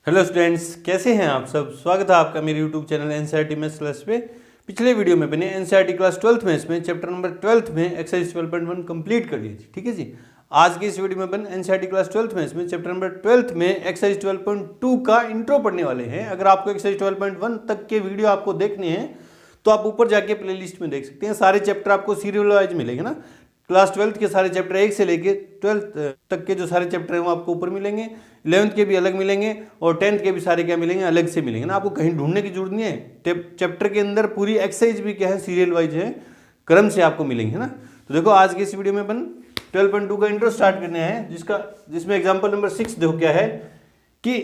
Hello students, कैसे हैं आप सब। स्वागत है आपका मेरे YouTube channel NCERT maths class पे। पिछले वीडियो में मैंने एनसीईआरटी क्लास 12th मैथ्स में चैप्टर नंबर 12 में एक्सरसाइज 12.1 कंप्लीट कर ली थी। ठीक है जी। आज की इस वीडियो में अपन एनसीईआरटी क्लास 12th मैथ्स में चैप्टर नंबर 12 में एक्सरसाइज 12.2 का इंट्रो पढ़ने वाले हैं। अगर आपको एक्सरसाइज 12.1 तक के वीडियो आपको देखने हैं तो आप ऊपर जाके प्लेलिस्ट में देख सकते हैं। सारे चैप्टर आपको सीरियल वाइज मिलेंगे ना। क्लास 12th के सारे चैप्टर 1 से लेके 12th तक के जो सारे चैप्टर हैं वो आपको ऊपर मिलेंगे। 11th के भी अलग मिलेंगे और 10th के भी सारे क्या मिलेंगे, अलग से मिलेंगे ना। आपको कहीं ढूंढने की जरूरत नहीं है। चैप्टर के अंदर पूरी एक्सरसाइज भी क्या है, सीरियल वाइज है, क्रम से आपको मिलेंगे ना। तो देखो आज की इस वीडियो में अपन 12.2 का इंट्रो स्टार्ट करने हैं, जिसमें एग्जाम्पल नंबर 6 देखो क्या है कि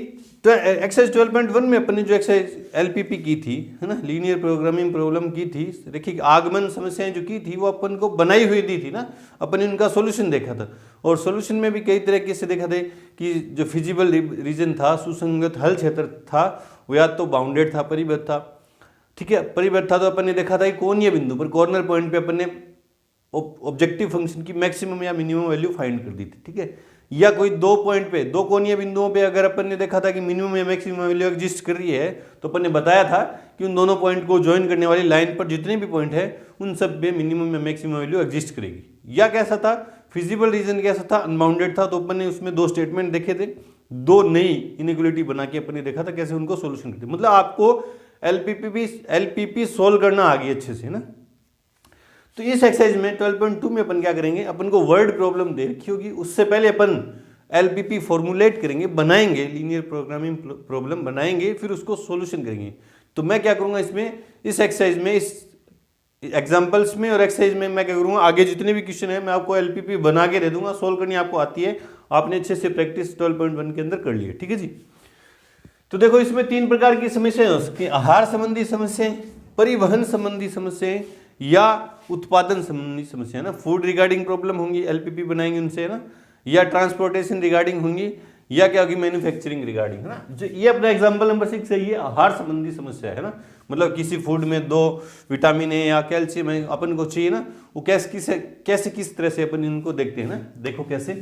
एक्सरसाइज 12.1 में अपन ने जो एक्सरसाइज एलपीपी की थी, है ना, लीनियर प्रोग्रामिंग प्रॉब्लम की थी। देखिए आगमन समस्याएं जो की थी वो अपन को बनाई हुई दी थी ना। अपन ने उनका सॉल्यूशन देखा था और सॉल्यूशन में भी कई तरीके से देखा था कि जो फिजिबल रीजन था, सुसंगत हल क्षेत्र था, वो या तो बाउंडेड था, परिबद्ध था। ठीक है, परिबद्ध था तो अपन ने देखा था कि कोणीय बिंदु पर, कॉर्नर पॉइंट पे अपन ने ऑब्जेक्टिव फंक्शन की मैक्सिमम या मिनिमम वैल्यू फाइंड कर दी थी। ठीक है, या कोई दो पॉइंट पे, दो कोणीय बिंदुओं पे अगर अपन ने देखा था कि मिनिमम या मैक्सिमम वैल्यू एग्जिस्ट कर रही है तो अपन ने बताया था कि उन दोनों पॉइंट को ज्वाइन करने वाली लाइन पर जितने भी पॉइंट है उन सब पे मिनिमम या मैक्सिमम वैल्यू एग्जिस्ट करेगी। या कैसा था, फिजिबल रीजन कैसा था, अनबाउंडेड था। तो अपन ने उसमें दो स्टेटमेंट देखे थे, दो नई इनइक्वालिटी बना के अपन ने देखा था कैसे उनको सोल्यूशन करते। मतलब आपको एलपीपी सोल्व करना आ गई अच्छे से ना। तो इस एक्सरसाइज में 12.2 में अपन क्या करेंगे, अपन को वर्ड प्रॉब्लम दे रखी होगी, उससे पहले अपन एलपीपी फॉर्मुलेट करेंगे, बनाएंगे, लीनियर प्रोग्रामिंग प्रॉब्लम बनाएंगे, फिर उसको सॉल्यूशन करेंगे। तो मैं क्या करूंगा इसमें, इस एक्सरसाइज में, इस एग्जांपल्स में और एक्सरसाइज में मैं क्या करूंगा, आगे जितने भी क्वेश्चन है मैं आपको एलपीपी बना के दे दूंगा। सोल्व करनी आपको आती है, आपने अच्छे से प्रैक्टिस 12.1 के अंदर कर ली है। ठीक है जी। तो देखो इसमें तीन प्रकार की समस्याएं हो सकती हैं। आहार संबंधी समस्याएं, परिवहन संबंधी समस्याएं या उत्पादन संबंधी समस्या, ना। फूड रिगार्डिंग प्रॉब्लम होंगी, एलपीपी बनाएंगे उनसे, ना। या ट्रांसपोर्टेशन रिगार्डिंग होंगी, या क्या होगी, मैन्युफैक्चरिंग रिगार्डिंग, है ना। जो ये अपना एग्जांपल नंबर 6 है, ये आहार संबंधी समस्या है ना। मतलब किसी फूड में दो विटामिन ए या कैल्शियम है, अपन को चाहिए ना, वो कैसे किस तरह से अपन इनको देखते हैं ना। देखो कैसे।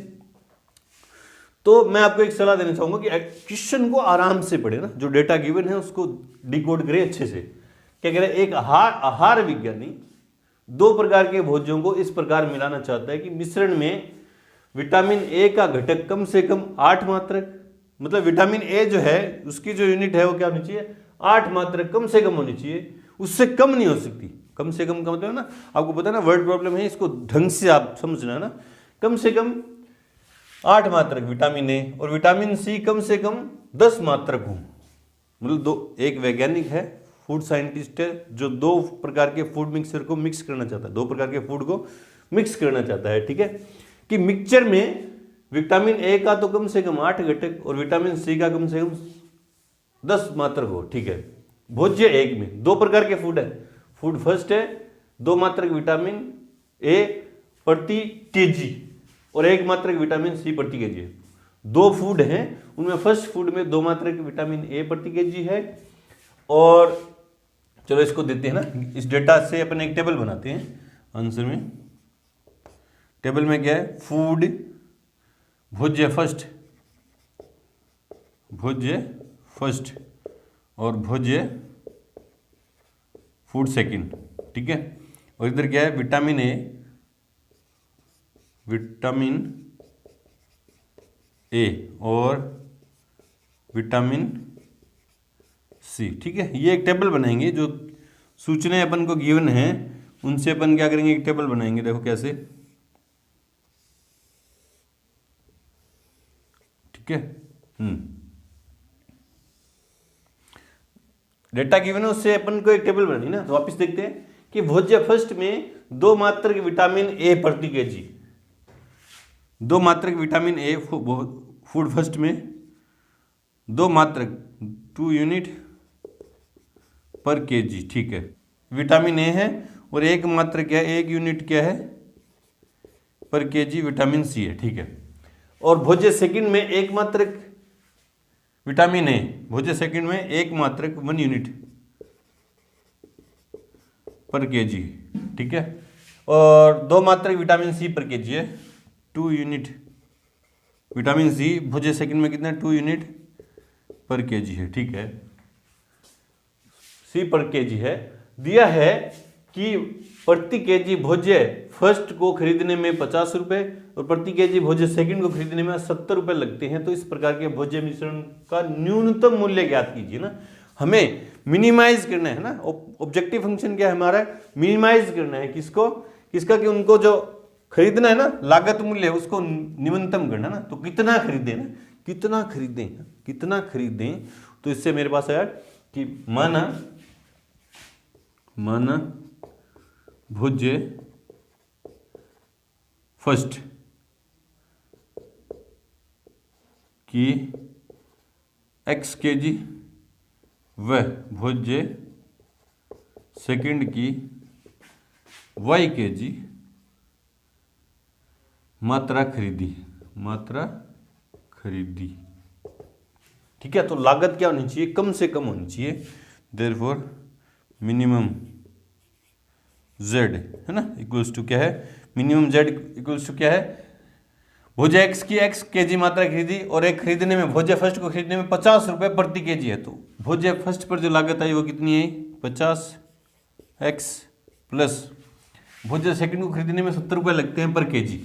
तो मैं आपको एक सलाह देना चाहूंगा कि क्वेश्चन को आराम से पढ़े ना, जो डेटा गिवन है उसको डिकोड करें अच्छे से। क्या कह रहे हैं, एक आहार विज्ञानी दो प्रकार के भोज्यों को इस प्रकार मिलाना चाहता है कि मिश्रण में विटामिन ए का घटक कम से कम 8 मात्रक, मतलब विटामिन ए जो है उसकी जो यूनिट है वो क्या होनी चाहिए, 8 मात्रक कम से कम होनी चाहिए, उससे कम नहीं हो सकती। कम से कम का मतलब ना, आपको पता है ना, वर्ड प्रॉब्लम है, इसको ढंग से आप समझना ना। कम से कम 8 मात्रक विटामिन ए और विटामिन सी कम से कम 10 मात्रक हो। मतलब दो, एक वैज्ञानिक है, फूड साइंटिस्ट है, जो दो प्रकार के फूड मिक्सचर को मिक्स करना चाहता है, दो प्रकार के फूड को मिक्स करना चाहता है। ठीक है, कि मिक्सचर में विटामिन ए का तो कम से कम 8 घटक और विटामिन सी का कम से कम 10 मात्रक हो। ठीक है, भोज्य एक में दो प्रकार के फूड है। फूड फर्स्ट है 2 मात्रक विटामिन ए प्रति केजी और 1 मात्रक विटामिन सी प्रति केजी है। दो फूड हैं, उनमें फर्स्ट फूड में 2 मात्रक विटामिन ए प्रति केजी है। और चलो इसको देते हैं ना, इस डेटा से अपन एक टेबल बनाते हैं आंसर में। टेबल में क्या है, फूड भोज्य फर्स्ट और भोज्य फूड सेकंड। ठीक है, और इधर क्या है, विटामिन ए और विटामिन सी। ठीक है, ये एक टेबल बनाएंगे, जो सूचनाएं अपन को गिवन है उनसे अपन क्या करेंगे, एक टेबल बनाएंगे। देखो कैसे। ठीक है, डेटा गिवन है उससे अपन को एक टेबल बनानी ना। तो वापस देखते हैं कि भोज्य फर्स्ट में 2 मात्रक विटामिन ए प्रति केजी, 2 मात्रक विटामिन ए फूड फर्स्ट में 2 मात्रक 2 यूनिट पर केजी। ठीक है, विटामिन ए है और 1 मात्रक क्या है, 1 यूनिट क्या है पर केजी विटामिन सी है। ठीक है, और भोज्य सेकंड में 1 मात्रक विटामिन ए, भोज्य सेकंड में 1 मात्रक 1 यूनिट पर केजी। ठीक है, और 2 मात्रक विटामिन सी पर केजी है, 2 यूनिट विटामिन सी। भोज्य सेकंड में कितना, 2 यूनिट पर केजी है, ठीक है, C पर केजी है। दिया है कि प्रति केजी भोज्य फर्स्ट को खरीदने में 50 रुपए और प्रति केजी भोज्य सेकंड को खरीदने में 70 रुपए लगते हैं। तो इस प्रकार के भोज्य मिश्रण का न्यूनतम मूल्य ज्ञात कीजिए ना। हमें मिनिमाइज करना है ना, ऑब्जेक्टिव फंक्शन क्या है हमारा, मिनिमाइज करना है किसको, किसका, कि उनको जो खरीदना है ना, लागत मूल्य उसको न्यूनतम करना ना। तो कितना खरीदें ना, कितना खरीदें, कितना खरीदें। तो इससे मेरे पास आया कि माना भोज्य फर्स्ट की x केजी व भोज्य सेकंड की y केजी मात्रा खरीदी, ठीक है। तो लागत क्या होनी चाहिए, कम से कम होनी चाहिए। देयरफॉर मिनिमम z है ना इक्वल्स टू क्या है, मिनिमम z इक्वल्स टू क्या है, भोज्य x की x केजी मात्रा खरीदी और एक खरीदने में, भोज्य फर्स्ट को खरीदने में 50 रुपए प्रति केजी है। तो भोज्य फर्स्ट पर जो लागत आई वो कितनी है, 50x प्लस भोज्य सेकंड को खरीदने में 70 रुपए लगते हैं पर केजी।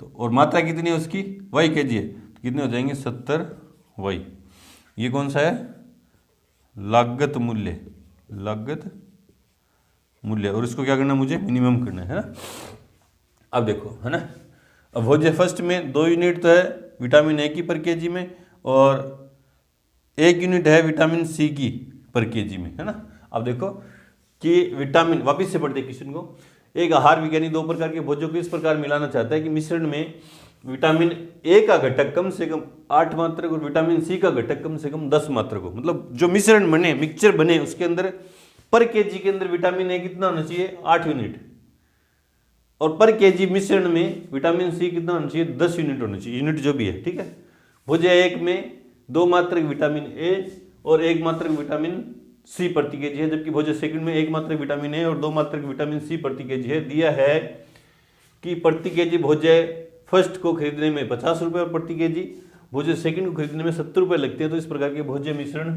तो और मात्रा कितनी है उसकी, y केजी है, तो कितने हो जाएंगे 70y। ये कौन सा है, लागत मूल्य, और इसको क्या करना, मुझे मिनिमम करना है ना। अब देखो है ना, अब भोज्य फर्स्ट में 2 यूनिट तो है विटामिन ए की पर केजी में और 1 यूनिट है विटामिन सी की पर केजी में, है ना। अब देखो कि विटामिन, वापिस से पढ़ते क्वेश्चन को, एक आहार विज्ञानी 2 प्रकार के भोज्यों को इस प्रकार मिलाना चाहता है कि मिश्रण में विटामिन ए का घटक कम से कम 8 मात्रक और विटामिन सी का घटक कम से कम 10 मात्रक हो। मतलब जो मिश्रण बने, मिक्सचर बने, उसके अंदर पर केजी के अंदर विटामिन ए कितना होना चाहिए, 8 यूनिट, और पर केजी मिश्रण में विटामिन सी कितना होना चाहिए, 10 यूनिट होना चाहिए, यूनिट जो भी है, ठीक है। भोज्य 1 में 2 मात्रक विटामिन ए और 1 मात्रक विटामिन सी प्रति केजी है, जबकि भोज्य सेकंड में 1 मात्रक विटामिन ए और 2 मात्रक विटामिन सी प्रति केजी है। दिया है कि प्रति केजी भोज्य फर्स्ट को खरीदने में 50 रुपए और प्रति केजी भोज्य सेकंड को खरीदने में 70 रुपए लगते हैं। तो इस प्रकार के भोज्य मिश्रण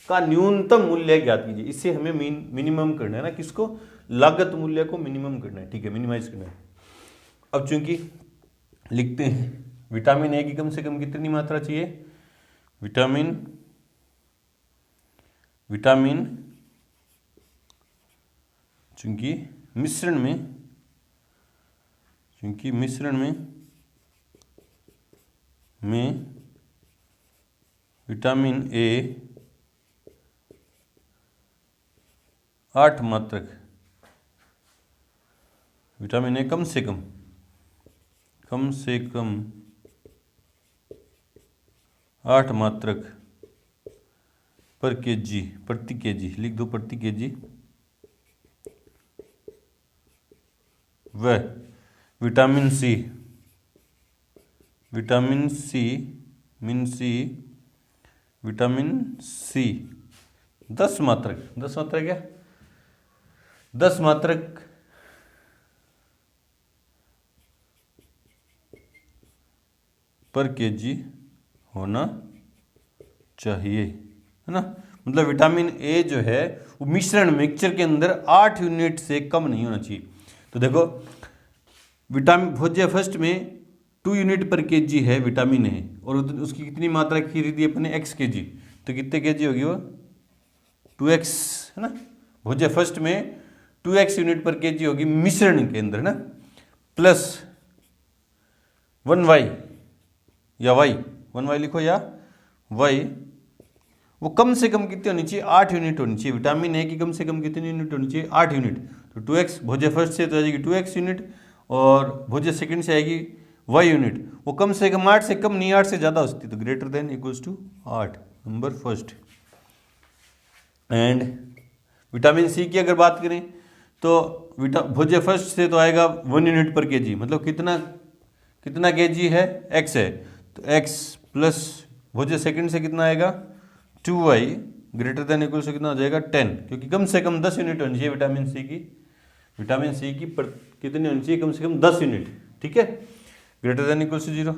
का न्यूनतम मूल्य ज्ञात कीजिए। इससे हमें मिनिमम करना है ना, किसको, लागत मूल्य को मिनिमम करना है, ठीक है, मिनिमाइज करना है। अब चूंकि लिखते हैं विटामिन ए की कम से कम कितनी मात्रा चाहिए, विटामिन चूंकि मिश्रण में विटामिन ए 8 मात्रक, विटामिन ए कम से कम 8 मात्रक पर केजी, प्रति केजी लिख दो, प्रति केजी, व विटामिन सी 10 मात्रक, 10 मात्रक क्या, 10 मात्रक पर केजी होना चाहिए, है ना। मतलब विटामिन ए जो है वो मिक्सचर के अंदर 8 यूनिट से कम नहीं होना चाहिए। तो देखो विटामिन भोज्य फर्स्ट में 2 यूनिट पर केजी है विटामिन ए और उसकी कितनी मात्रा खरीदी अपने x केजी, तो कितने केजी होगी वो 2x, है ना। भोज्य फर्स्ट में 2x यूनिट पर केजी होगी मिश्रण के अंदर, है ना, प्लस 1y या y, 1y लिखो या y, वो कम से कम कितनी होनी चाहिए, 8 यूनिट होनी चाहिए। विटामिन ए की कम से कम कितनी यूनिट होनी चाहिए, 8 यूनिट। तो 2x भोज्य फर्स्ट से तो आ जाएगी 2x यूनिट और भोज्य सेकंड से आएगी y यूनिट। वो कम से कम 8 से कम नहीं, 8 से ज़्यादा हो सकती, तो greater than equals to 8, number first. And vitamin C की अगर बात करें तो भोज्य फर्स्ट से तो आएगा 1 यूनिट पर केजी, मतलब कितना केजी है, x है, तो x प्लस भोज्य सेकंड से कितना आएगा 2y ग्रेटर देन इक्वल से कितना हो जाएगा 10, क्योंकि कम से कम 10 यूनिट होनी चाहिए विटामिन सी की कितनी होनी चाहिए, कम से कम 10 यूनिट, ठीक है, ग्रेटर देन इक्वल से 0।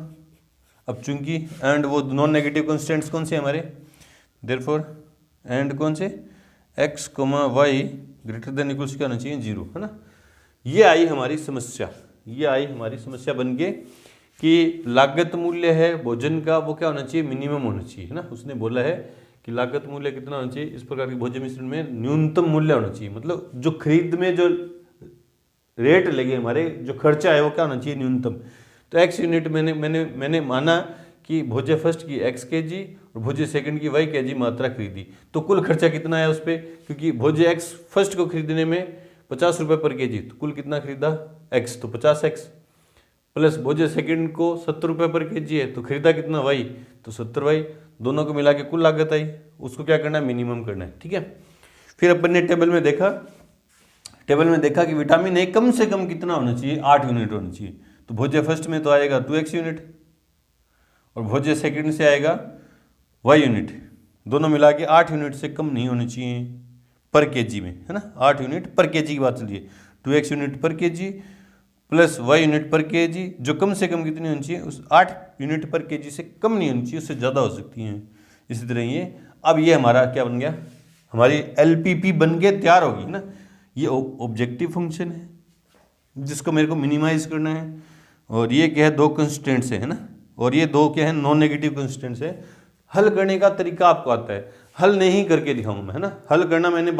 अब चूंकि एंड वो नॉन नेगेटिव कॉन्स्टेंट्स कौन से हमारे, देयरफॉर एंड कौन से x, y greater than equals क्या होना चाहिए 0, है ना। ये आई हमारी समस्या, ये आई हमारी समस्या बन के कि लागत मूल्य है भोजन का वो क्या होना चाहिए, मिनिमम होना चाहिए, है ना। उसने बोला है कि लागत मूल्य कितना होना चाहिए, इस प्रकार के भोज्य मिश्रण में न्यूनतम मूल्य होना चाहिए, मतलब जो खरीद में जो रेट लगे हमारे, जो खर्चा है वो क्या होना चाहिए, न्यूनतम। तो x यूनिट मैंने माना कि भोज्य फर्स्ट की x kg और भोज्य सेकंड की y kg मात्रा खरीदी, तो कुल खर्चा कितना है उस पर, क्योंकि भोज्य x फर्स्ट को खरीदने में 50 रुपये पर kg, तो कुल कितना खरीदा x, तो 50x, प्लस भोज्य सेकंड को 70 रुपये पर kg है, तो खरीदा कितना y, तो 70y, दोनों को मिला के कुल लागत आई, उसको क्या करना है, मिनिमम करना है, ठीक है। फिर अपन ने टेबल में देखा कि विटामिन ए कम से कम कितना होना चाहिए, 8 यूनिट होना चाहिए, तो भोज्य फर्स्ट में तो आएगा 2x यूनिट और भोज्य सेकंड से आएगा y यूनिट, दोनों मिला के 8 यूनिट से कम नहीं होनी चाहिए पर kg में, है ना। 8 यूनिट पर kg की बात चलिए, 2x यूनिट पर kg प्लस y यूनिट पर kg, जो कम से कम कितनी होनी चाहिए, उस 8 यूनिट पर kg से कम नहीं होनी चाहिए, उससे ज़्यादा हो सकती हैं। इसी तरह ये अब ये हमारा क्या बन गया, हमारी LPP बन के तैयार होगी ना। ये ऑब्जेक्टिव फंक्शन है जिसको मेरे को मिनिमाइज करना है, और ये क्या है, 2 कंस्टेंट्स है ना, और ये 2 क्या है, नॉन नेगेटिव कंस्टेंट्स है। हल करने का तरीका आपको आता है, हल नहीं करके दिखाऊंगा मैं, है ना। हल करना मैंने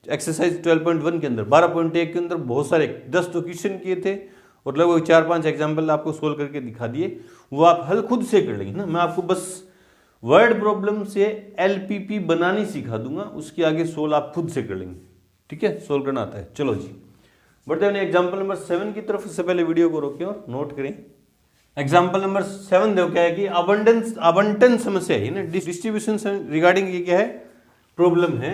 एक्सरसाइज 12.1 के अंदर 12.1 के अंदर बहुत सारे 10 तो क्वेश्चन किए थे और लगभग 4-5 एग्जाम्पल आपको सोल्व करके दिखा दिए, वो आप हल खुद से कर लेंगे ना। मैं आपको बस वर्ड प्रॉब्लम से LPP बनानी सिखा दूंगा, उसके आगे सोल्व आप खुद से कर लेंगे, ठीक है। सोल्व करना आता है। चलो जी बढ़ते हैं एग्जाम्पल नंबर 7 की तरफ। से पहले वीडियो को रोकें और नोट करें। एग्जाम्पल नंबर 7 देखो क्या है कि आवंटन समस्या है ना, डिस्ट्रीब्यूशन रिगार्डिंग ये क्या है, प्रॉब्लम है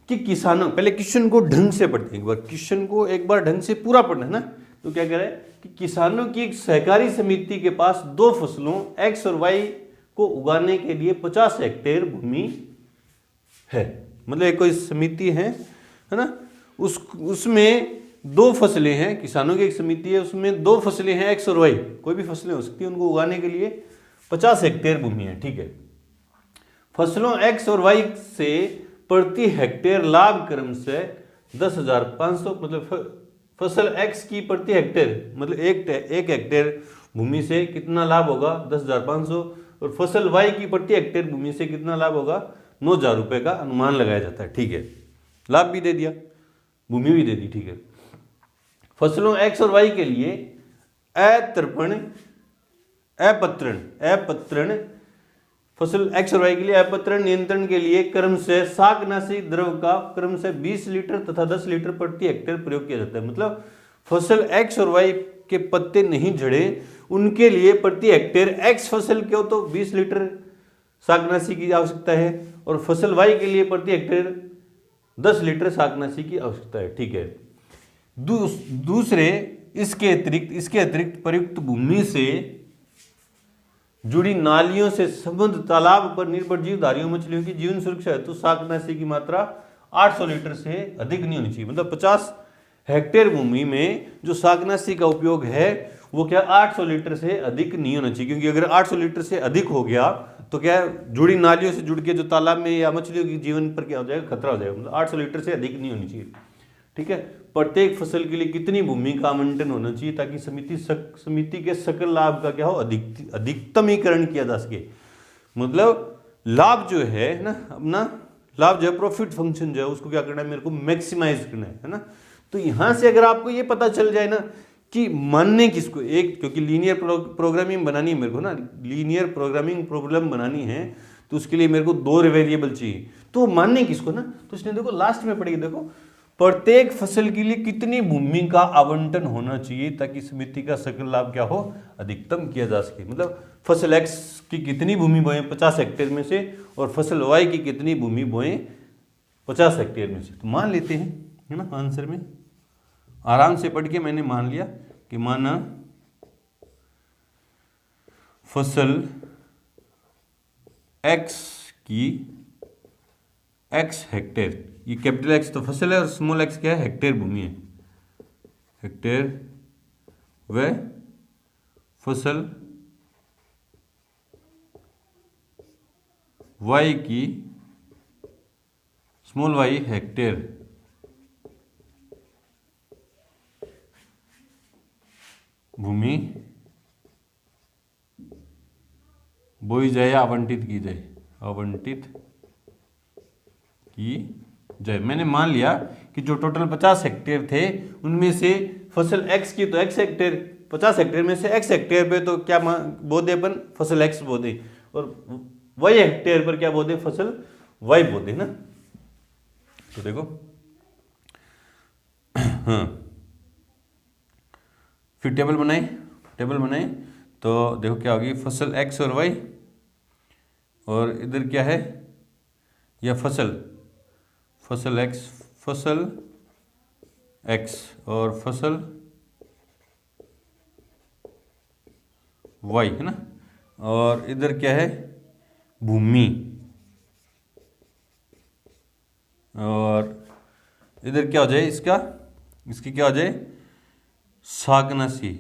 कि किसानों, पहले क्वेश्चन को ढंग से पढ़ते हैं, एक बार क्वेश्चन को एक बार ढंग से पूरा पढ़ना है ना। तो क्या कह रहा है कि किसानों की एक सहकारी समिति के पास 2 फसलों x और y को उगाने के लिए 50 हेक्टेयर भूमि है, मतलब एक कोई समिति है ना, उसमें 2 फसलें हैं, किसानों की एक समिति है, उसमें 2 फसलें हैं x और y, कोई भी फसलें हो सकती है, उनको उगाने के लिए 50 हेक्टेयर भूमि है, ठीक है। फसलों x और y से प्रति हेक्टेयर लाभ क्रम से 10,500, मतलब फसल x की प्रति हेक्टेयर मतलब एक हेक्टेयर भूमि से कितना लाभ होगा 10,500, और फसल y की प्रति हेक्टेयर भूमि से कितना लाभ होगा 9,000 रुपये का अनुमान लगाया जाता है, ठीक है। लाभ भी दे दिया, भूमि भी दे दी, ठीक है। फसलों x और y के लिए अपत्रण फसल x और y के लिए अपत्रण नियंत्रण के लिए क्रम से शाकनाशी द्रव का क्रम से 20 लीटर तथा 10 लीटर प्रति हेक्टेयर प्रयोग किया जाता है। मतलब फसल x और y के पत्ते नहीं झड़े, उनके लिए प्रति हेक्टेयर x फसल के हो तो 20 लीटर शाकनाशी की आवश्यकता है, और फसल y के लिए प्रति हेक्टेयर 10 लीटर शाकनाशी की आवश्यकता है, ठीक है। दूसरे इसके अतिरिक्त प्रयुक्त भूमि से जुड़ी नालियों से संबद्ध तालाब पर निर्भर जीवधारियों मछलियों की जीवन सुरक्षा हेतु शाकनाशी की मात्रा 800 लीटर से अधिक नहीं होनी चाहिए। मतलब 50 हेक्टेयर भूमि में जो शाकनाशी का उपयोग है वो क्या 800 लीटर से अधिक नहीं होना चाहिए, क्योंकि अगर 800 लीटर से अधिक हो गया तो क्या जुड़ी नालियों से जुड़ के जो तालाब में या मछलियों की जीवन पर क्या हो जाएगा, खतरा हो जाएगा। मतलब 800 लीटर से अधिक नहीं होनी चाहिए, ठीक है। प्रत्येक फसल के लिए कितनी भूमि का आवंटन होना चाहिए ताकि समिति के सकल लाभ का क्या हो, अधिकतमीकरण किया जा सके। मतलब लाभ जो है ना, अपना लाभ जो है प्रोफिट फंक्शन जो है उसको क्या करना है, मेरे को मैक्सिमाइज करना है ना। तो यहां से अगर आपको ये पता चल जाए ना कि मानने किसको, एक क्योंकि लीनियर प्रोग्रामिंग बनानी है मेरे को ना, लीनियर प्रोग्रामिंग प्रॉब्लम बनानी है, तो उसके लिए मेरे को 2 वेरिएबल चाहिए, तो मानने किसको ना। तो इसने देखो लास्ट में पढ़ेगी, देखो प्रत्येक फसल के लिए कितनी भूमि का आवंटन होना चाहिए ताकि समिति का सकल लाभ क्या हो, अधिकतम किया जा सके। मतलब फसल x की कितनी भूमि बोए 50 हेक्टेयर में से, और फसल y की कितनी भूमि बोए 50 हेक्टेयर में से। तो मान लेते हैं, है ना, आंसर में आराम से पढ़ के मैंने मान लिया कि माना फसल x की x हेक्टेयर, ये कैपिटल X तो फसल है और स्मॉल x क्या है, हेक्टेयर भूमि है, हेक्टेयर व फसल वाई की स्मॉल वाई हेक्टेयर भूमि बोई जाए या आवंटित की जाए, आवंटित की जाए। मैंने मान लिया कि जो टोटल 50 हेक्टेयर थे उनमें से फसल एक्स की, तो एक्स हेक्टेयर 50 हेक्टेयर में से एक्स हेक्टेयर पे तो क्या बो दे अपन, फसल एक्स बो दे, और वाई हेक्टेयर पर क्या बो दे, फसल वाई बो दे ना। तो देखो हाँ, फिर टेबल बनाए तो देखो क्या होगी, फसल एक्स और वाई, और इधर क्या है, या फसल एक्स और फसल वाई है ना, और इधर क्या है, भूमि, और इधर क्या हो जाए इसकी क्या हो जाए, शाकनाशी,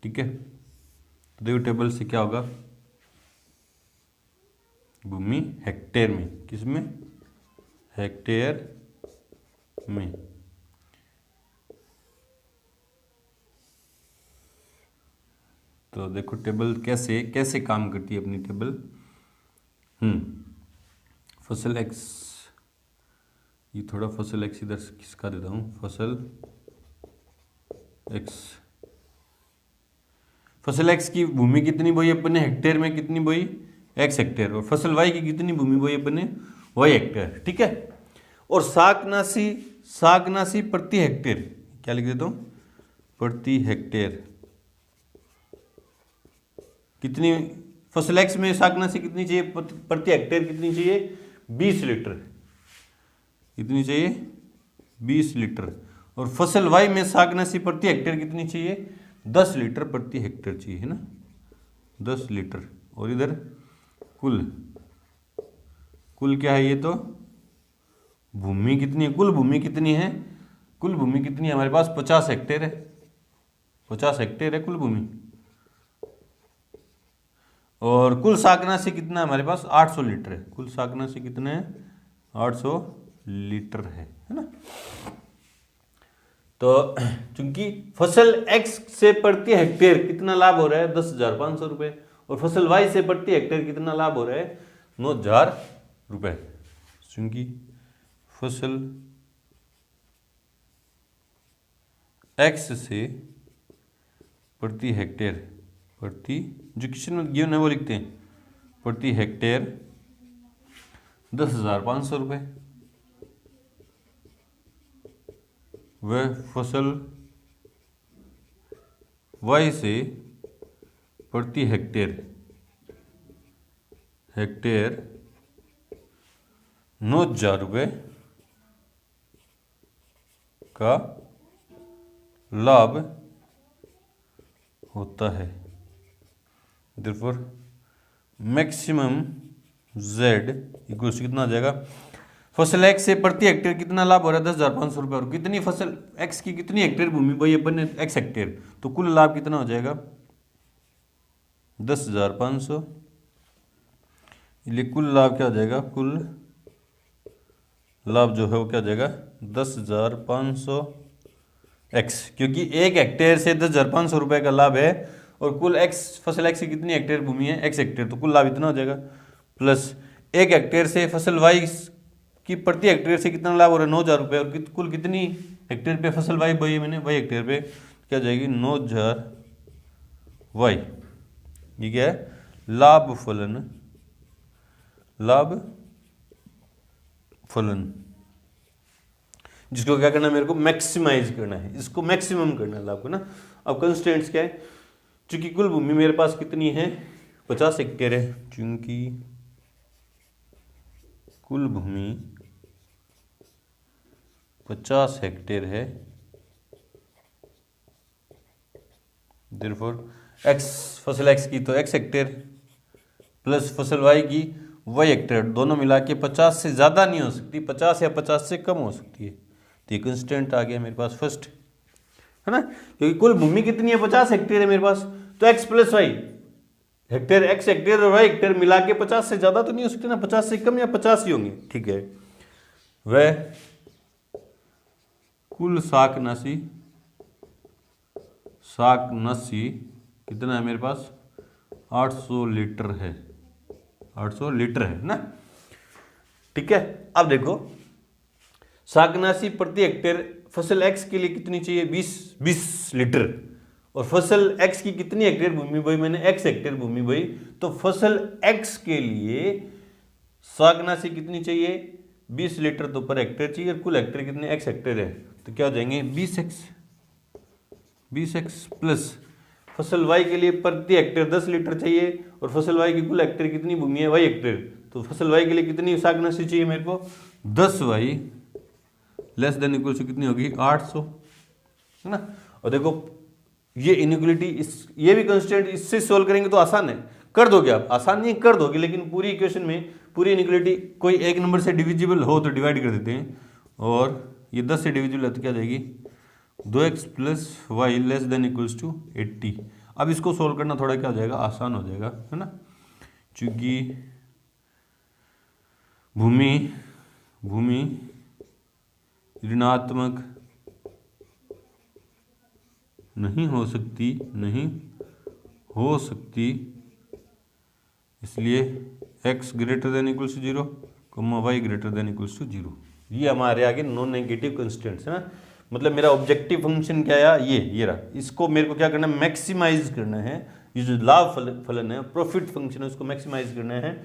ठीक है। तो देखो टेबल से क्या होगा, भूमि हेक्टेयर में, किसमें, हेक्टेयर में। तो देखो टेबल कैसे काम करती है अपनी टेबल। फसल एक्स, ये थोड़ा फसल एक्स इधर किसका देता हूँ, फसल एक्स की भूमि कितनी बोई अपने हेक्टेयर में, कितनी बोई, एक्स हेक्टेयर, और फसल वाई की कितनी भूमि बोई अपने, वाई हेक्टेयर, ठीक है। और शाकनाशी प्रति हेक्टेयर, क्या लिख देता हूँ, प्रति हेक्टेयर कितनी, फसल एक्स में शाकनाशी कितनी चाहिए प्रति हेक्टेयर, कितनी चाहिए, 20 लीटर, कितनी चाहिए, 20 लीटर। और फसल वाई में शाकनाशी प्रति हेक्टेयर कितनी चाहिए, 10 लीटर प्रति हेक्टेयर चाहिए, है ना, 10 लीटर। और इधर कुल क्या है, ये तो भूमि कितनी है, कुल भूमि कितनी है, हमारे पास 50 हेक्टेयर है, 50 हेक्टेयर है कुल भूमि। और कुल शाकनाशी कितना है हमारे पास, 800 लीटर है, कुल शाकनाशी कितना है, 800 लीटर है ना। तो चूंकि फसल एक्स से प्रति हेक्टेयर कितना लाभ हो रहा है, 10,500 रुपये, और फसल वाई से प्रति हेक्टेयर कितना लाभ हो रहा है, 9,000 रुपये। चूंकि फसल एक्स से प्रति हेक्टेयर, जो क्वेश्चन में गिवन है वो लिखते हैं, प्रति हेक्टेयर 10,500 रुपये, वह फसल वाई से प्रति हेक्टेयर 9,000 रुपये का लाभ होता है। Therefore मैक्सिमम Z इक्वल्स कितना आ जाएगा, फसल एक्स से प्रति हेक्टेयर कितना लाभ हो रहा है, 10,500 रुपये, और कितनी फसल एक्स की कितनी हेक्टेयर भूमि भाई अपन ने, एक्स हेक्टेयर, तो कुल लाभ कितना हो जाएगा, 10,500। इसलिए कुल लाभ क्या हो जाएगा, कुल लाभ जो है वो क्या हो जाएगा, 10,500 एक्स, क्योंकि एक हेक्टेयर से 10,500 रुपये का लाभ है, और कुल एक्स, फसल एक्स की कितनी हेक्टेयर भूमि है, एक्स हेक्टेयर, तो कुल लाभ इतना हो जाएगा। प्लस एक हेक्टेयर से फसल वाई की प्रति हेक्टेयर से कितना लाभ हो रहा है, 9,000 रुपये, और कुल कितनी हेक्टेयर पे फसल वाई बोई है मैंने, वाई हेक्टेयर पे क्या जाएगी, 9,000 वाई। ये क्या है, लाभ फलन, जिसको क्या करना है, मेरे को मैक्सिमाइज करना है, इसको मैक्सिमम करना है लाभ को ना। अब कंस्ट्रेंट्स क्या है, चूंकि कुल भूमि मेरे पास कितनी है, 50 हेक्टेयर है, चूंकि कुल भूमि 50 हेक्टेयर है, therefore एक्स, फसल एक्स की तो एक्स हेक्टेयर प्लस फसल वाई की वाई हेक्टेयर, दोनों मिला के 50 से ज़्यादा नहीं हो सकती, 50 या 50 से कम हो सकती है। तो ये कंस्टेंट आ गया मेरे पास फर्स्ट, है ना, क्योंकि कुल भूमि कितनी है, 50 हेक्टेयर है मेरे पास, तो x plus y, hectare x hectare और y हेक्टेयर मिला के 50 से ज्यादा तो नहीं हो सकते ना, 50 से कम या 50 ही होंगे, ठीक है। वह कुल शाकनाशी कितना है मेरे पास, 800 लीटर है, 800 लीटर है ना, ठीक है। अब देखो शाकनाशी प्रति हेक्टेयर फसल x के लिए कितनी चाहिए, 20 लीटर, और फसल x की कितनी हेक्टेयर भूमि बोई मैंने, x हेक्टेयर भूमि बोई, तो फसल x के लिए शाकनाशी कितनी चाहिए, 20 लीटर तो पर हेक्टेयर चाहिए, और कुल हेक्टेयर कितने, x हेक्टेयर है, तो क्या हो जाएंगे 20x प्लस फसल y के लिए प्रति हेक्टेयर 10 लीटर चाहिए, और फसल y की कुल हेक्टेयर कितनी भूमि है, y हेक्टेयर, तो फसल y के लिए कितनी शाकनाशी चाहिए मेरे को, 10y less than equal to कितनी होगी, 800, है ना। और देखो ये इनइक्वलिटी, ये भी कंस्टेंट, इससे सोल्व करेंगे तो आसान है, कर दोगे आप, आसान नहीं कर दोगे, लेकिन पूरी इक्वेशन में पूरी इनइक्वलिटी कोई एक नंबर से डिविजिबल हो तो डिवाइड कर देते हैं, और ये 10 से डिविजिबल है तो क्या जाएगी 2x plus y less than equals to 80। अब इसको सोल्व करना थोड़ा क्या हो जाएगा, आसान हो जाएगा, है ना, क्योंकि भूमि ऋणात्मक नहीं हो सकती, इसलिए x greater than equals to 0, y greater than equals to 0। ये हमारे आगे नॉन नेगेटिव कंस्टेंट्स है ना, मतलब मेरा ऑब्जेक्टिव फंक्शन क्या आया, ये रहा, इसको मेरे को क्या करना है, मैक्सिमाइज करना है, ये जो लाभ फलन है, प्रॉफिट फंक्शन है, उसको मैक्सिमाइज करना है।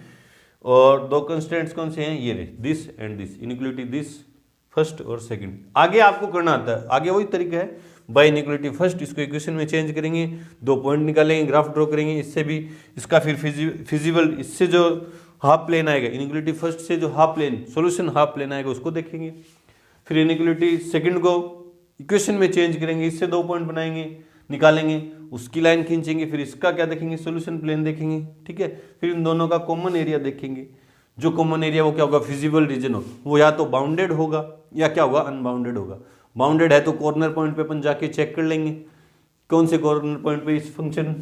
और दो कंस्टेंट्स कौन से हैं, ये रहे, this and this, inequality this first और सेकंड। आगे आपको करना आता है, आगे वही तरीका है, बाय इनइक्वलिटी फर्स्ट, इसको इक्वेशन में चेंज करेंगे, 2 पॉइंट निकालेंगे, ग्राफ ड्रॉ करेंगे, इससे भी इसका फिर फिजिबल, इससे जो हाफ प्लेन आएगा, इनइक्वलिटी फर्स्ट से जो half plane solution half plane आएगा उसको देखेंगे, फिर इनइक्वलिटी सेकंड को इक्वेशन में चेंज करेंगे, इससे 2 पॉइंट बनाएंगे, निकालेंगे, उसकी लाइन खींचेंगे, फिर इसका क्या देखेंगे, सॉल्यूशन प्लेन देखेंगे, ठीक है। फिर इन दोनों का कॉमन एरिया देखेंगे, जो कॉमन एरिया वो क्या होगा, फिजिबल रीजन हो, वो या तो बाउंडेड होगा या क्या होगा, अनबाउंडेड होगा। बाउंडेड है तो कॉर्नर पॉइंट पे अपन जाके चेक कर लेंगे, कौन से कॉर्नर पॉइंट पे इस फंक्शन,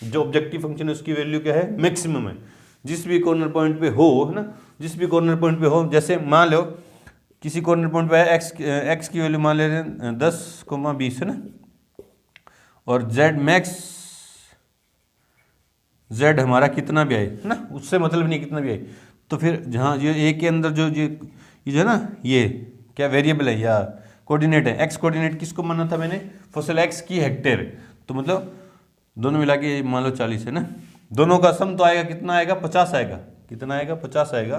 जो ऑब्जेक्टिव फंक्शन है उसकी वैल्यू क्या है, मैक्सिमम है, जिस भी कॉर्नर पॉइंट पे हो, है ना, जिस भी कॉर्नर पॉइंट पे हो, जैसे मान लो किसी कॉर्नर पॉइंट पे एक्स की वैल्यू मान ले रहे हैं 10,20 है ना, और जेड मैक्स, जेड हमारा कितना भी आए, है ना, उससे मतलब नहीं कितना भी आए, तो फिर जहाँ ये ए के अंदर जो है ना, ये क्या वेरिएबल है या कोऑर्डिनेट है, एक्स कोऑर्डिनेट किसको माना था मैंने, फसल एक्स की हेक्टेयर, तो मतलब दोनों मिला के मान लो 40 है ना, दोनों का सम तो आएगा कितना आएगा, 50 आएगा, कितना आएगा, 50 आएगा,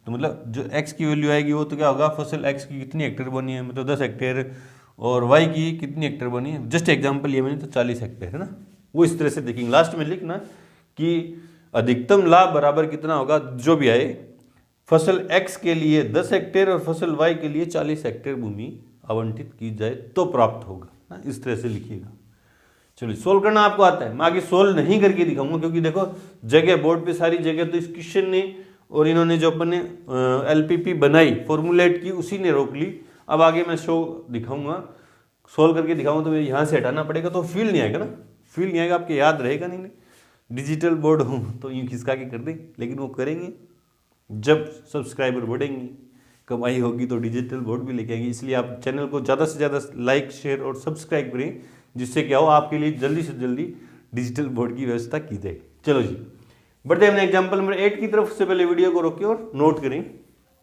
तो मतलब जो x की वैल्यू आएगी वो तो क्या होगा, फसल x की कितनी हेक्टेयर बनी है, मतलब 10 हेक्टेयर, और y की कितनी हेक्टेयर बनी है, जस्ट एग्जांपल ये मैंने तो 40 हेक्टेयर है ना। वो इस तरह से देखेंगे, लास्ट में लिखना कि अधिकतम लाभ बराबर कितना होगा, जो भी आए, फसल x के लिए 10 हेक्टेयर और फसल y के लिए 40 हेक्टेयर भूमि आवंटित की जाए तो प्राप्त होगा ना, इस तरह से लिखिएगा। चलिए सोल्व करना आपको आता है, मैं आगे सोल्व नहीं करके दिखाऊंगा, क्योंकि देखो जगह बोर्ड पे सारी जगह तो इस क्वेश्चन ने और इन्होंने जो अपन ने एलपीपी बनाई, फॉर्मुलेट की, उसी ने रोक ली। अब आगे मैं शो दिखाऊंगा, सोल्व करके दिखाऊंगा, तो यहाँ से हटाना पड़ेगा, तो फील नहीं आएगा ना, फील नहीं आएगा, आपके याद रहेगा नहीं। डिजिटल बोर्ड हूँ तो यूँ खिसका के कर दें, लेकिन वो करेंगे जब सब्सक्राइबर बढ़ेंगे, कमाई होगी तो डिजिटल बोर्ड भी लेके आएंगे। इसलिए आप चैनल को ज़्यादा से ज़्यादा लाइक, शेयर और सब्सक्राइब करें, जिससे क्या हो, आपके लिए जल्दी से जल्दी डिजिटल बोर्ड की व्यवस्था की जाए। चलो जी, बढ़ते हैं अपने एग्जाम्पल नंबर 8 की तरफ। से पहले वीडियो को रोकिए और नोट करें।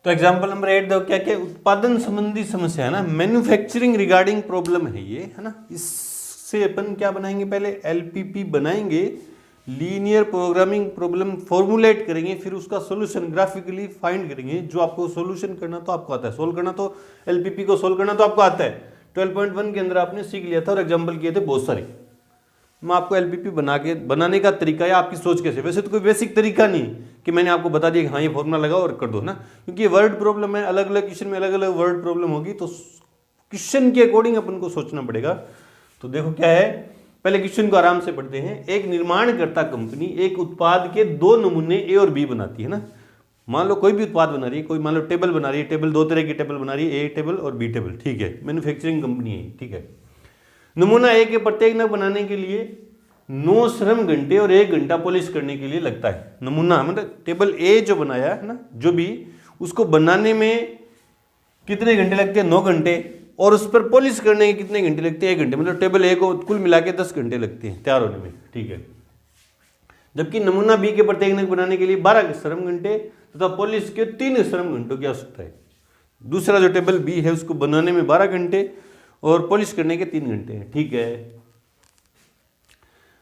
तो एग्जाम्पल नंबर 8 देखो, क्या क्या उत्पादन संबंधी समस्या है ना, मैन्युफैक्चरिंग रिगार्डिंग प्रॉब्लम है ये, है ना। इससे अपन क्या बनाएंगे, पहले एलपीपी बनाएंगे, लीनियर प्रोग्रामिंग प्रॉब्लम फॉर्मुलेट करेंगे, फिर उसका सॉल्यूशन ग्राफिकली फाइंड करेंगे। जो आपको सॉल्यूशन करना तो आपको आता है, सोल्व करना तो एलपीपी को सोल्व करना तो आपको आता है। 12.1 के अंदर आपने सीख लिया था और एग्जाम्पल किए थे बहुत सारे। मैं आपको एलपीपी बनाने का तरीका या आपकी सोच कैसे, वैसे तो कोई बेसिक तरीका नहीं कि मैंने आपको बता दिया कि हाँ ये फॉर्मूला लगाओ और कर दो ना, क्योंकि ये वर्ड प्रॉब्लम है, अलग अलग क्वेश्चन में अलग अलग वर्ड प्रॉब्लम होगी, तो क्वेश्चन के अकॉर्डिंग अपन को सोचना पड़ेगा। तो देखो क्या है, पहले क्वेश्चन को आराम से पढ़ते हैं। एक निर्माणकर्ता कंपनी एक उत्पाद के 2 नमूने ए और बी बनाती है ना। मान लो कोई भी उत्पाद बना रही है, कोई मान लो टेबल बना रही है, टेबल 2 तरह की टेबल बना रही है, ए टेबल और बी टेबल, ठीक है, मैन्युफैक्चरिंग कंपनी है, ठीक है। नमूना ए के प्रत्येक नग बनाने के लिए 9 श्रम घंटे और 1 घंटा पॉलिश करने के लिए लगता है। नमूना मतलब टेबल ए जो बनाया है ना, जो भी, उसको बनाने में कितने घंटे लगते हैं? 9 घंटे। और उस पर पॉलिश करने के कितने घंटे लगते हैं? 1 घंटे। मतलब टेबल ए को कुल मिला के 10 घंटे लगते हैं तैयार होने में, ठीक है। जबकि नमूना बी के प्रत्येक नग बनाने के लिए 12 श्रम घंटे तथा पॉलिश के 3 श्रम घंटों की आवश्यकता है। दूसरा जो टेबल बी है उसको बनाने में 12 घंटे और पॉलिश करने के 3 घंटे हैं, ठीक है।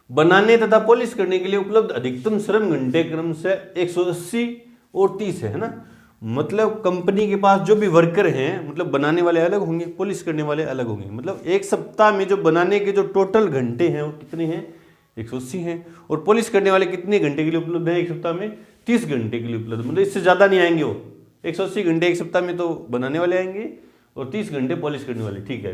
बनाने तथा पॉलिश करने के लिए उपलब्ध अधिकतम श्रम घंटे क्रमशः 180 और 30 है ना। मतलब कंपनी के पास जो भी वर्कर हैं, मतलब बनाने वाले अलग होंगे, पॉलिश करने वाले अलग होंगे। मतलब एक सप्ताह में जो बनाने के जो टोटल घंटे हैं वो कितने हैं? 180 हैं। और पॉलिश करने वाले कितने घंटे के लिए उपलब्ध है? एक सप्ताह में 30 घंटे के लिए उपलब्ध। मतलब इससे ज़्यादा नहीं आएंगे वो। 180 घंटे एक सप्ताह में तो बनाने वाले आएंगे और 30 घंटे पॉलिश करने वाले, ठीक है।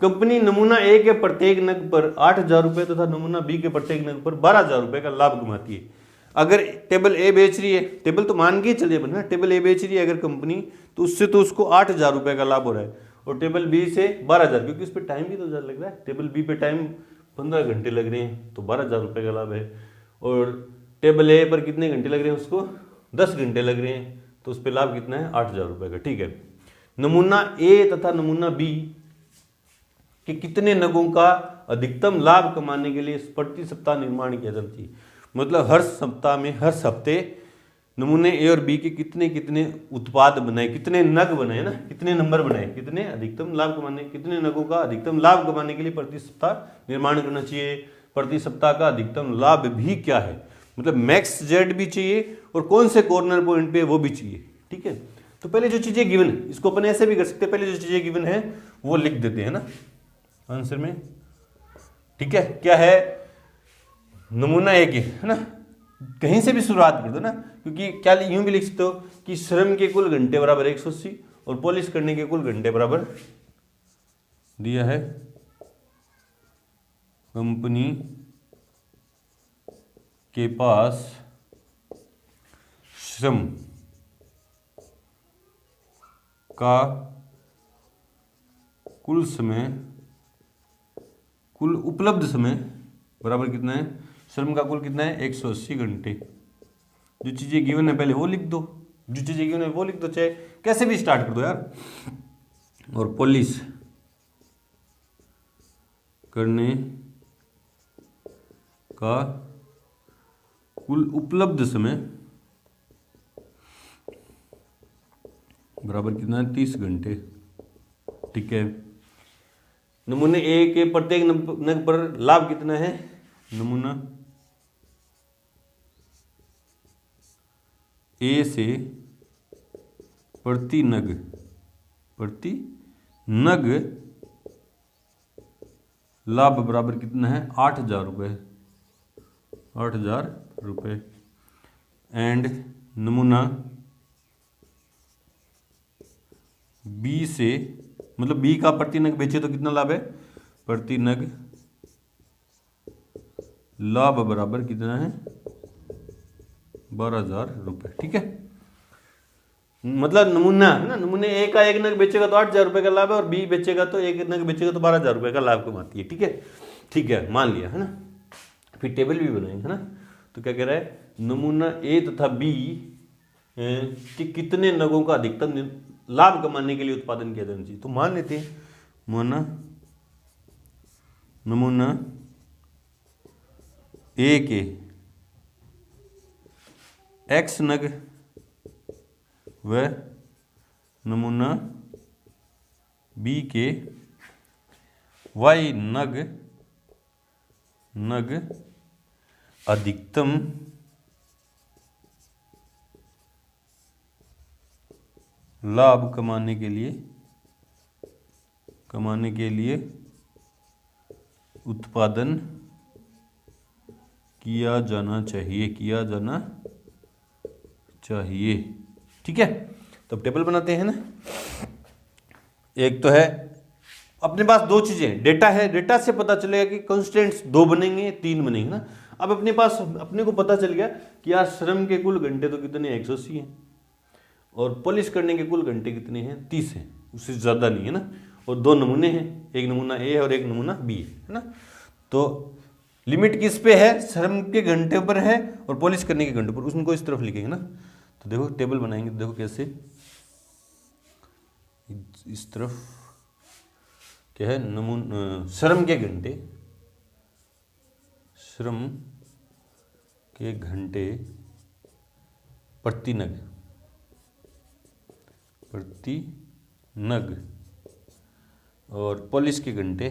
कंपनी नमूना ए के प्रत्येक नग पर 8,000 रुपये तथा नमूना बी के प्रत्येक नग पर 12,000 रुपये का लाभ कमाती है। अगर टेबल ए बेच रही है, टेबल तो मान के चलिए बना, टेबल ए बेच रही है अगर कंपनी, तो उससे तो उसको 8,000 रुपये का लाभ हो रहा है, और टेबल बी से 12,000, क्योंकि उस पर टाइम भी तो ज़्यादा लग रहा है। टेबल बी पे टाइम 15 घंटे लग रहे हैं, तो 12,000 रुपये का लाभ है। और टेबल ए पर कितने घंटे लग रहे हैं? उसको 10 घंटे लग रहे हैं, तो उस पर लाभ कितना है? 8,000 रुपये का, ठीक है। नमूना ए तथा नमूना बी कि कितने नगों का अधिकतम लाभ कमाने के लिए प्रति सप्ताह निर्माण किया जाना चाहिए। मतलब हर सप्ताह में, हर हफ्ते नमूने ए और बी के कितने कितने उत्पाद बनाए, कितने नग बनाए ना, कितने नंबर बनाए, कितने अधिकतम लाभ कमाने, कितने नगों का अधिकतम लाभ कमाने के लिए प्रति सप्ताह निर्माण करना चाहिए। प्रति सप्ताह का अधिकतम लाभ भी क्या है, मतलब मैक्स जेड भी चाहिए और कौन से कॉर्नर पॉइंट पे वो भी चाहिए, ठीक है। तो पहले जो चीजें गिवन है इसको अपन ऐसे भी कर सकते हैं, पहले जो चीजें गिवन है वो लिख देते हैं ना आंसर में, ठीक है। क्या है? नमूना एक है ना, कहीं से भी शुरुआत कर दो ना, क्योंकि क्या यूं भी लिख सकते हो कि श्रम के कुल घंटे बराबर 180 और पॉलिश करने के कुल घंटे बराबर दिया है कंपनी के पास श्रम का कुल समय, कुल उपलब्ध समय बराबर कितना है? श्रम का कुल कितना है? 180 घंटे। जो चीजें गिवन है पहले वो लिख दो, जो चीजें गिवन है वो लिख दो, चाहे कैसे भी स्टार्ट कर दो यार। और पॉलिश करने का कुल उपलब्ध समय बराबर कितना है? 30 घंटे, ठीक है। नमूने ए के प्रत्येक नग पर लाभ कितना है? नमूना ए से प्रति नग लाभ बराबर कितना है? 8,000 रुपये, 8,000 रुपये। एंड नमूना बी से, मतलब बी का प्रति नग बेचे तो कितना लाभ है? प्रति नग लाभ बराबर कितना है? 12,000 रुपये, ठीक है। मतलब नमूना है ना, नमूने ए का एक नग बेचेगा तो 8,000 रुपये का लाभ है, और बी बेचेगा तो एक नग बेचेगा तो 12,000 रुपये का लाभ कमाती है, ठीक है। ठीक है, मान लिया है ना। फिर टेबल भी बनाएंगे है ना। तो क्या कह रहा है? नमूना ए तथा बी कि कितने नगों का अधिकतम लाभ कमाने के लिए उत्पादन किया जाना चाहिए। तो मान लेते हैं नमूना ए के x नग व नमूना बी के y नग अधिकतम लाभ कमाने के लिए उत्पादन किया जाना चाहिए, ठीक है। तो अब टेबल बनाते हैं ना। एक तो है अपने पास दो चीजें, डेटा है, डेटा से पता चलेगा कि कंस्टेंट्स 2 बनेंगे 3 बनेंगे ना। अब अपने को पता चल गया कि यार श्रम के कुल घंटे तो कितने 180 हैं और पॉलिश करने के कुल घंटे कितने हैं 30 हैं, उससे ज़्यादा नहीं है ना। और 2 नमूने हैं, एक नमूना ए है और एक नमूना बी है ना। तो लिमिट किस पे है, श्रम के घंटे पर है और पॉलिश करने के घंटे पर, उनको इस तरफ लिखेंगे ना। तो देखो टेबल बनाएंगे, देखो कैसे, इस तरफ क्या है, श्रम के घंटे, श्रम के घंटे प्रति नग, प्रति नग, और पॉलिश के घंटे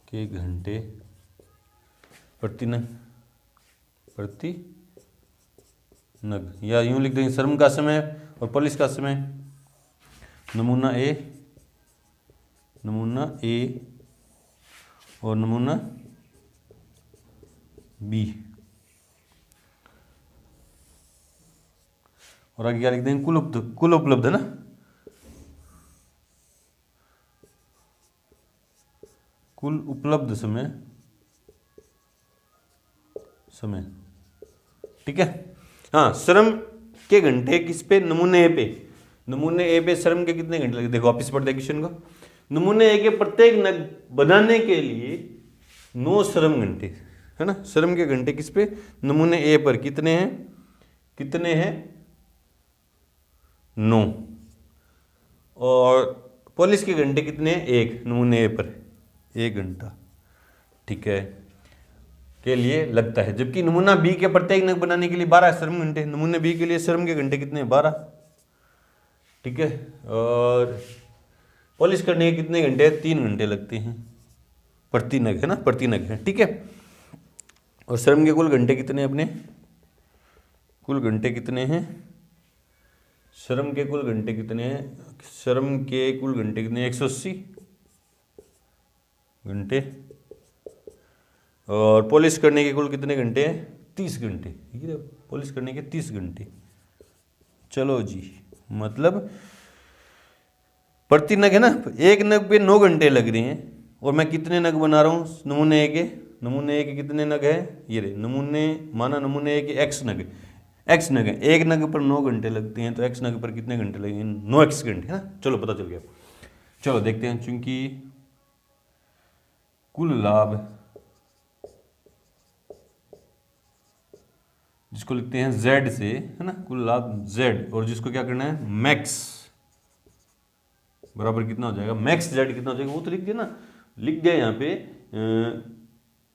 के घंटे प्रति नग, प्रति नग, या यूं लिख देंगे श्रम का समय और पॉलिश का समय। नमूना ए और नमूना बी, और आगे क्या लिख देंगे, कुल उपलब्ध है ना, कुल उपलब्ध समय, ठीक है। हाँ, श्रम के घंटे किस पे, नमूने ए पे, नमूने ए पे श्रम के कितने घंटे लगे, देखो वापिस पढ़ते हैं क्वेश्चन को। नमूने ए के प्रत्येक नग बनाने के लिए 9 श्रम घंटे है ना, श्रम के घंटे किस पे, नमूने ए पर कितने हैं, 9, और पॉलिश के घंटे कितने हैं, 1, नमूने ए पर 1 घंटा, ठीक है, के लिए लगता है। जबकि नमूना बी के प्रत्येक नग बनाने के लिए 12 श्रम घंटे, नमूने बी के लिए श्रम के घंटे कितने हैं, 12, ठीक है, और पॉलिश करने के कितने घंटे, 3 घंटे लगते हैं प्रति नग, है ना, प्रति नग है, ठीक है। और श्रम के कुल घंटे कितने अपने, कुल घंटे कितने हैं, श्रम के कुल घंटे कितने हैं, श्रम के कुल घंटे कितने, 180 घंटे, और पॉलिश करने के कुल कितने घंटे हैं, 30 घंटे, ठीक है, पॉलिश करने के 30 घंटे। चलो जी, मतलब प्रति नग है ना, एक नग पे 9 घंटे लग रहे हैं, और मैं कितने नग बना रहा हूँ, नमूने ए के कितने नग है, ये रहे नमूने, माना नमूने ए के x नग है, एक नग पर 9 घंटे लगते हैं, तो x नग पर कितने घंटे लगेंगे, 9x घंटे, है ना। चलो पता चल गया, चलो देखते हैं। चूंकि कुल लाभ, जिसको लिखते हैं z से, है ना, कुल लाभ z, और जिसको क्या करना है, मैक्स बराबर कितना हो जाएगा, मैक्स z कितना हो जाएगा, वो तो लिख दिया ना, लिख दिया यहाँ पे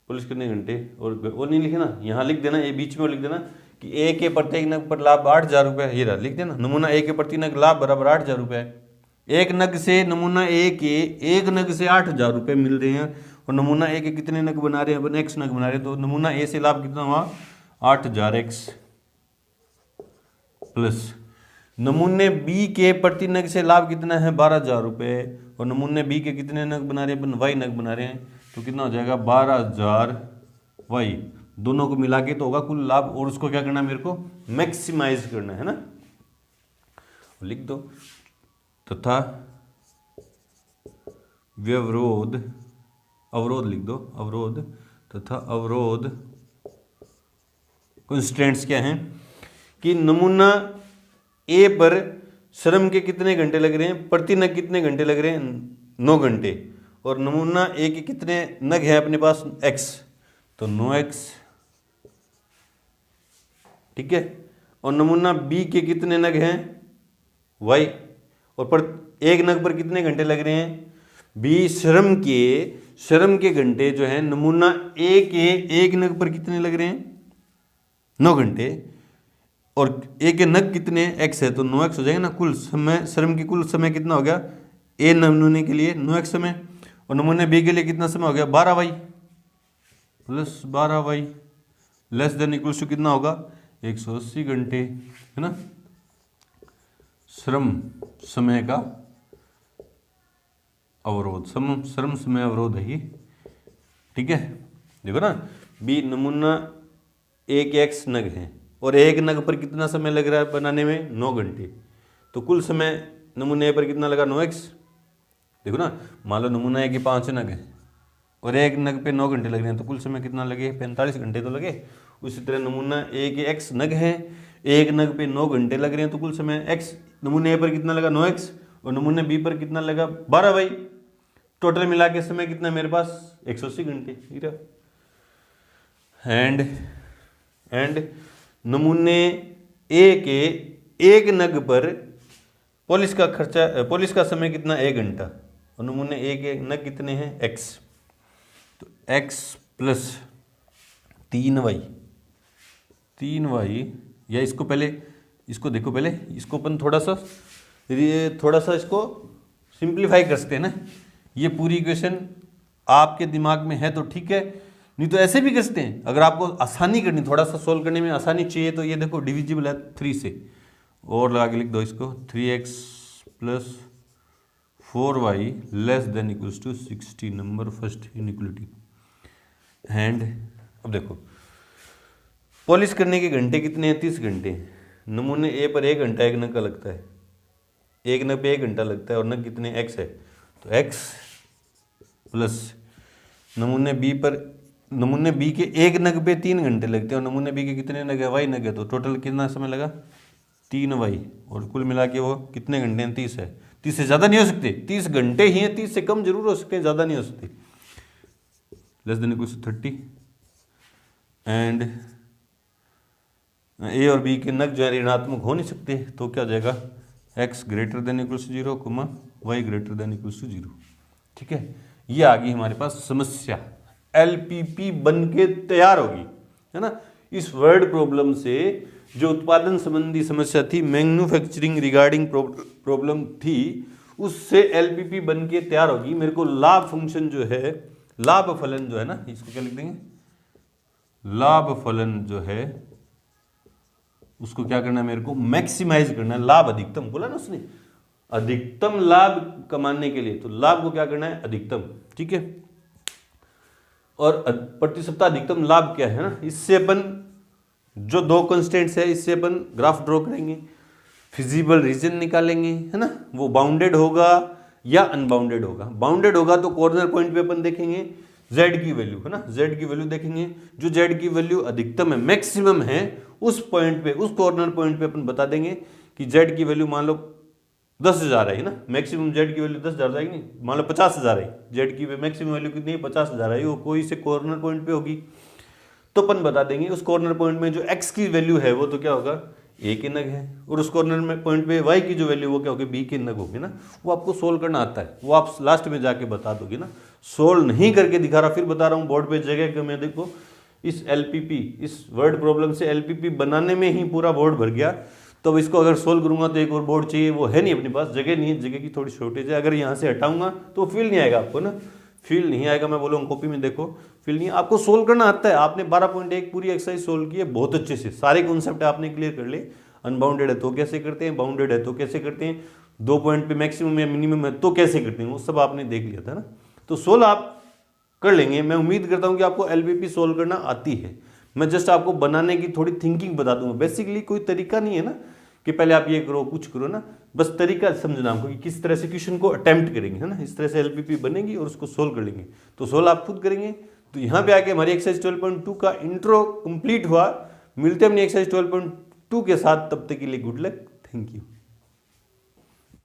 पॉलिश करने घंटे, और वो नहीं लिखे ना, यहाँ लिख देना, ये बीच में लिख देना कि ए के प्रत्येक नग पर लाभ 8,000 रुपये, ये रहा, लिख देना, नमूना ए के प्रति नग लाभ बराबर 8,000 रुपये। एक नग से नमूना ए के, एक नग से 8,000 रुपये मिल रहे हैं, और नमूना ए के कितने नग बना रहे हैं, अपन x नग बना रहे हैं, तो नमूना ए से लाभ कितना हुआ, 8,000x, प्लस नमूने बी के प्रति नग से लाभ कितना है, 12,000 रुपये, और नमूने बी के कितने नग बना रहे हैं, अपन y नग बना रहे हैं, तो कितना हो जाएगा, 12,000 y, दोनों को मिला के तो होगा कुल लाभ, और उसको क्या करना है, मेरे को मैक्सिमाइज करना है ना, लिख दो। तथा व्यवरोध, अवरोध लिख दो, अवरोध तथा अवरोध कंस्ट्रेंट्स क्या हैं, कि नमूना ए पर श्रम के कितने घंटे लग रहे हैं, प्रति नग कितने घंटे लग रहे हैं, 9 घंटे, और नमूना ए के कितने नग हैं अपने पास, x, तो 9x, ठीक है, और नमूना बी के कितने नग हैं, y, और पर एक नग पर कितने घंटे लग रहे हैं, बी श्रम के घंटे जो है नमूना ए के एक नग पर कितने लग रहे हैं, 9 घंटे, और ए के नग कितने x है, तो 9x हो जाएगा ना, कुल समय, श्रम की कुल समय कितना हो गया, ए नमूने के लिए 9x समय, और नमूने बी के लिए कितना समय हो गया, 12y plus 12y less than equals to कितना होगा, 180 घंटे, है ना, श्रम समय का अवरोध, श्रम समय अवरोध है ये, ठीक है। देखो ना, बी नमूना ए के x नग हैं, और एक नग पर कितना समय लग रहा है बनाने में, 9 घंटे, तो कुल समय नमूने पर कितना लगा, 9x। देखो ना, मान लो नमूना ए के 5 नग है, और एक नग पे 9 घंटे लग रहे हैं, तो कुल समय कितना लगे, 45 घंटे तो लगे। उसी तरह नमूना ए के x नग हैं, एक नग पे 9 घंटे लग रहे हैं, तो कुल समय x, नमूने ए पर कितना लगा, 9x, और नमूने बी पर कितना लगा, 12y, टोटल मिला के समय कितना है मेरे पास 180 घंटे। एंड नमूने ए के एक नग पर पॉलिश का समय कितना 1 घंटा, और नमूने ए के नग कितने हैं x, तो x प्लस 3y, या इसको देखो पहले इसको अपन थोड़ा सा इसको सिंप्लीफाई कर सकते हैं ना। ये पूरी इक्वेशन आपके दिमाग में है तो ठीक है, नहीं तो ऐसे भी कर सकते हैं। अगर आपको आसानी करनी, थोड़ा सा सोल्व करने में आसानी चाहिए, तो ये देखो डिविजिबल है 3 से, और लगा के लिख दो इसको 3x plus 4y less than equals to 60, number first inequality. And अब देखो पॉलिश करने के घंटे कितने हैं 30 घंटे। नमूने ए पर 1 घंटा एक नग का लगता है, एक नग पे 1 घंटा लगता है, और नग कितने x है, तो x प्लस नमूने बी के एक नग पे 3 घंटे लगते हैं, और नमूने बी के कितने नग है y नग है, तो टोटल कितना समय लगा 3y, और कुल मिला के वो कितने घंटे हैं 30 है। 30 से ज़्यादा नहीं हो सकते, 30 घंटे ही हैं, 30 से कम जरूर हो सकते हैं, ज़्यादा नहीं हो सकते। Less than equals to 30। And A और बी के नग जो है ऋणात्मक हो नहीं सकते, तो क्या हो जाएगा x greater than equals to 0, y greater than equals to 0। ठीक है, ये आ गई हमारे पास समस्या, LPP बन के तैयार होगी, है ना। इस वर्ड प्रॉब्लम से जो उत्पादन संबंधी समस्या थी, मैन्युफैक्चरिंग रिगार्डिंग प्रॉब्लम थी, उससे LPP बन के तैयार होगी। मेरे को लाभ फंक्शन जो है, लाभ फलन जो है ना, इसको क्या लिख देंगे, लाभ फलन जो है उसको क्या करना है, मेरे को मैक्सिमाइज करना है। लाभ अधिकतम बोला ना उसने, अधिकतम लाभ कमाने के लिए, तो लाभ को क्या करना है अधिकतम। ठीक है, और प्रति सप्ताह अधिकतम लाभ क्या है ना, इससे अपन जो 2 कंस्टेंट्स है, इससे अपन ग्राफ ड्रॉ करेंगे, फिजिबल रीजन निकालेंगे, है ना। वो बाउंडेड होगा या अनबाउंडेड होगा। बाउंडेड होगा तो कॉर्नर पॉइंट पे अपन देखेंगे z की वैल्यू, है ना, z की वैल्यू देखेंगे, जो z की वैल्यू अधिकतम है, मैक्सिमम है, उस पॉइंट पे, उस कॉर्नर पॉइंट पे अपन बता देंगे कि z की वैल्यू मान लो 10,000 है ना, मैक्सिमम z की वैल्यू 10,000 जाएगी, नहीं मान लो 50,000 है, z की मैक्सिमम वैल्यू कितनी है 50,000 है, वो कोई से कॉर्नर पॉइंट पे होगी, तो अपन बता देंगे उस कॉर्नर पॉइंट में जो x की वैल्यू है वो तो क्या होगा a के नग है, और उस कॉर्नर में पॉइंट पे y की जो वैल्यू वो क्या होगी b के नग होगी ना। वो आपको सोल्व करना आता है, वो आप लास्ट में जाके बता दोगे ना। सोल्व नहीं करके दिखा रहा, फिर बता रहा हूँ बोर्ड पे जगह कि मैं देखो इस LPP, इस वर्ड प्रॉब्लम से LPP बनाने में ही पूरा बोर्ड भर गया। तो इसको अगर सोल्व करूंगा तो एक और बोर्ड चाहिए, वो है नहीं अपने पास, जगह नहीं है, जगह की थोड़ी शॉर्टेज है। अगर यहाँ से हटाऊंगा तो फील नहीं आएगा आपको ना, फील नहीं आएगा। मैं बोलूँगा कॉपी में देखो, फील नहीं, आपको सोल्व करना आता है। आपने 12.1 पूरी एक्सरसाइज सोल्व की है बहुत अच्छे से, सारे कॉन्सेप्ट आपने क्लियर कर ले। अनबाउंडेड है तो कैसे करते हैं, बाउंडेड है तो कैसे करते हैं, 2 पॉइंट पे मैक्सिमम या मिनिमम है तो कैसे करते हैं, वो सब आपने देख लिया था ना। तो सोल्व आप कर लेंगे। मैं उम्मीद करता हूँ कि आपको LPP सोल्व करना आती है। मैं जस्ट आपको बनाने की थोड़ी थिंकिंग बता दूंगा। बेसिकली कोई तरीका नहीं है ना कि पहले आप ये करो कुछ करो ना, बस तरीका समझना हमको कि किस तरह से क्वेश्चन को अटेम्प्ट करेंगे, है ना। इस तरह से LPP बनेगी और उसको सोल्व कर लेंगे। तो सोल्व आप खुद करेंगे। तो यहाँ पे आके हमारी एक्सरसाइज 12.2 का इंट्रो कंप्लीट हुआ। मिलते हैं अपनी एक्सरसाइज 12.2 के साथ, तब तक के लिए गुड लक, थैंक यू।